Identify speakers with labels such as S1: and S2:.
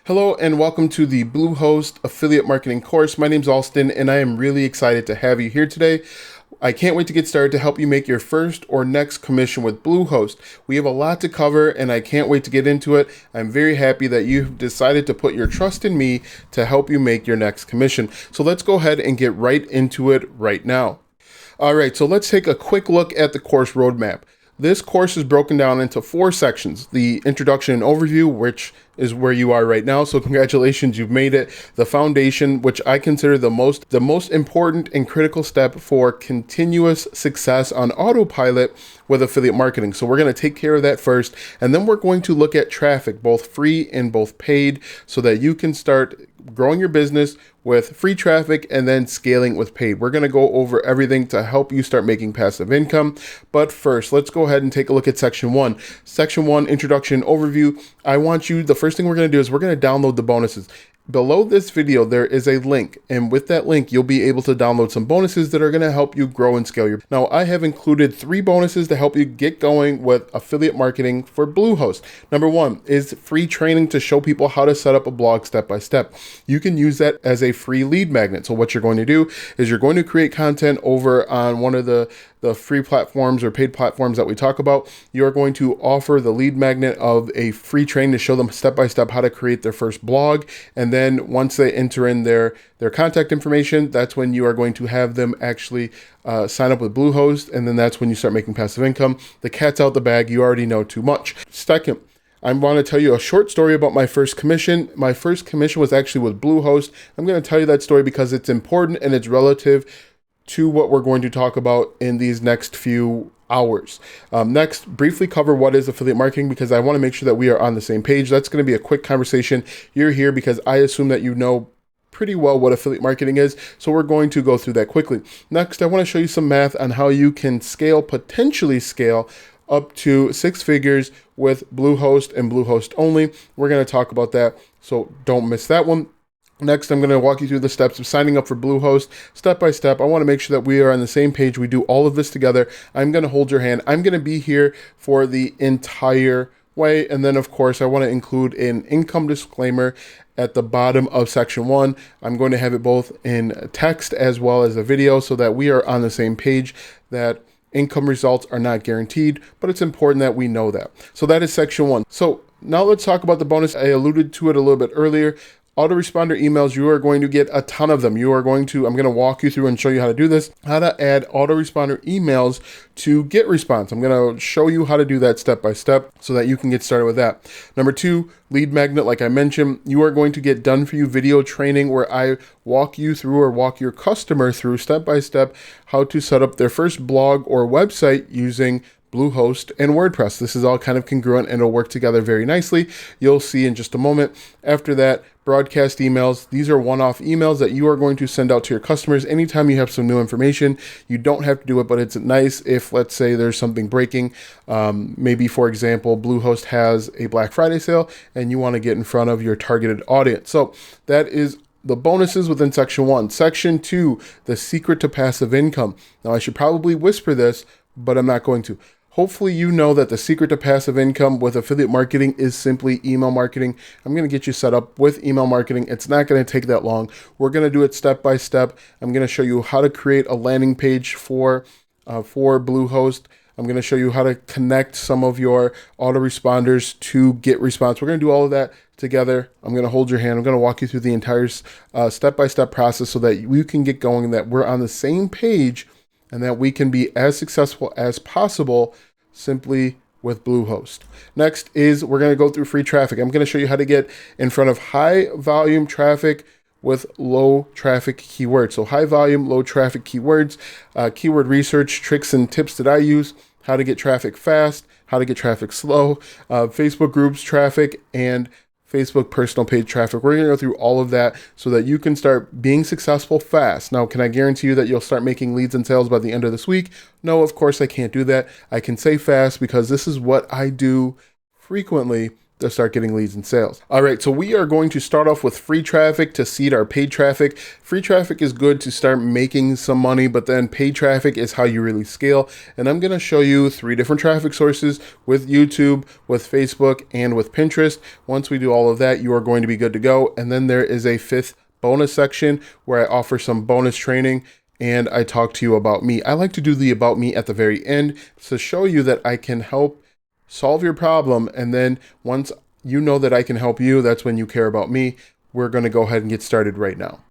S1: Hello and welcome to the Bluehost affiliate marketing course. My name is Alston and I am really excited to have you here today. I can't wait to get started to help you make your first or next commission with Bluehost. We have a lot to cover and I can't wait to get into it. I'm very happy that you've decided to put your trust in me to help you make your next commission. So let's go ahead and get right into it right now. All right, so let's take a quick look at the course roadmap. This course is broken down into 4 sections: the introduction and overview, which is where you are right now. So congratulations, you've made it. The foundation, which I consider the most important and critical step for continuous success on autopilot with affiliate marketing. So we're going to take care of that first, and then we're going to look at traffic, both free and both paid, so that you can start growing your business with free traffic and then scaling with paid. We're going to go over everything to help you start making passive income. But first, let's go ahead and take a look at section 1. Section 1, introduction overview. The first thing we're going to do is we're going to download the bonuses. Below this video, there is a link, and with that link, you'll be able to download some bonuses that are going to help you grow and scale your. Now, I have included 3 bonuses to help you get going with affiliate marketing for Bluehost. Number 1 is free training to show people how to set up a blog step by step. You can use that as a free lead magnet. So what you're going to do is you're going to create content over on one of the free platforms or paid platforms that we talk about. You're going to offer the lead magnet of a free training to show them step by step how to create their first blog. And then once they enter in their contact information, that's when you are going to have them actually sign up with Bluehost. And then that's when you start making passive income. The cat's out the bag. You already know too much. Second, I want to tell you a short story about my first commission. My first commission was actually with Bluehost. I'm going to tell you that story because it's important and it's relative to what we're going to talk about in these next few hours. Next, briefly cover what is affiliate marketing, because I want to make sure that we are on the same page. That's going to be a quick conversation. You're here because I assume that you know pretty well what affiliate marketing is, so we're going to go through that quickly. Next, I want to show you some math on how you can potentially scale up to 6 figures with Bluehost and Bluehost only. We're going to talk about that, so don't miss that one. Next, I'm going to walk you through the steps of signing up for Bluehost step by step. I want to make sure that we are on the same page. We do all of this together. I'm going to hold your hand. I'm going to be here for the entire way. And then, of course, I want to include an income disclaimer at the bottom of section 1. I'm going to have it both in text as well as a video so that we are on the same page, that income results are not guaranteed, but it's important that we know that. So that is section 1. So now let's talk about the bonus. I alluded to it a little bit earlier. Autoresponder emails, you are going to get a ton of them. I'm going to walk you through and show you how to do this, how to add autoresponder emails to GetResponse. I'm going to show you how to do that step by step so that you can get started with that. Number 2, lead magnet. Like I mentioned, you are going to get done for you video training where I walk you through or walk your customer through step by step how to set up their first blog or website using Bluehost and WordPress. This is all kind of congruent and it'll work together very nicely. You'll see in just a moment. After that, broadcast emails. These are one-off emails that you are going to send out to your customers anytime you have some new information. You don't have to do it, but it's nice if, let's say, there's something breaking. Maybe, for example, Bluehost has a Black Friday sale and you want to get in front of your targeted audience. So that is the bonuses within section 1. Section 2, the secret to passive income. Now, I should probably whisper this, but I'm not going to. Hopefully you know that the secret to passive income with affiliate marketing is simply email marketing. I'm going to get you set up with email marketing. It's not going to take that long. We're going to do it step by step. I'm going to show you how to create a landing page for Bluehost. I'm going to show you how to connect some of your autoresponders to GetResponse. We're going to do all of that together. I'm going to hold your hand. I'm going to walk you through the entire step-by-step process so that you can get going and that we're on the same page and that we can be as successful as possible simply with Bluehost. Next is we're going to go through free traffic. I'm going to show you how to get in front of high volume traffic with low traffic keywords. So high volume, low traffic keywords, keyword research, tricks and tips that I use, how to get traffic fast, how to get traffic slow, Facebook groups traffic, and Facebook personal page traffic. We're going to go through all of that so that you can start being successful fast. Now, can I guarantee you that you'll start making leads and sales by the end of this week? No, of course I can't do that. I can say fast because this is what I do frequently. to start getting leads and sales. All right, so we are going to start off with free traffic to seed our paid traffic. Free traffic is good to start making some money, but then paid traffic is how you really scale. And I'm going to show you 3 different traffic sources with YouTube, with Facebook, and with Pinterest. Once we do all of that, you are going to be good to go. And then there is a 5th bonus section where I offer some bonus training and I talk to you about me. I like to do the about me at the very end to show you that I can help solve your problem. And then once you know that I can help you, that's when you care about me. We're going to go ahead and get started right now.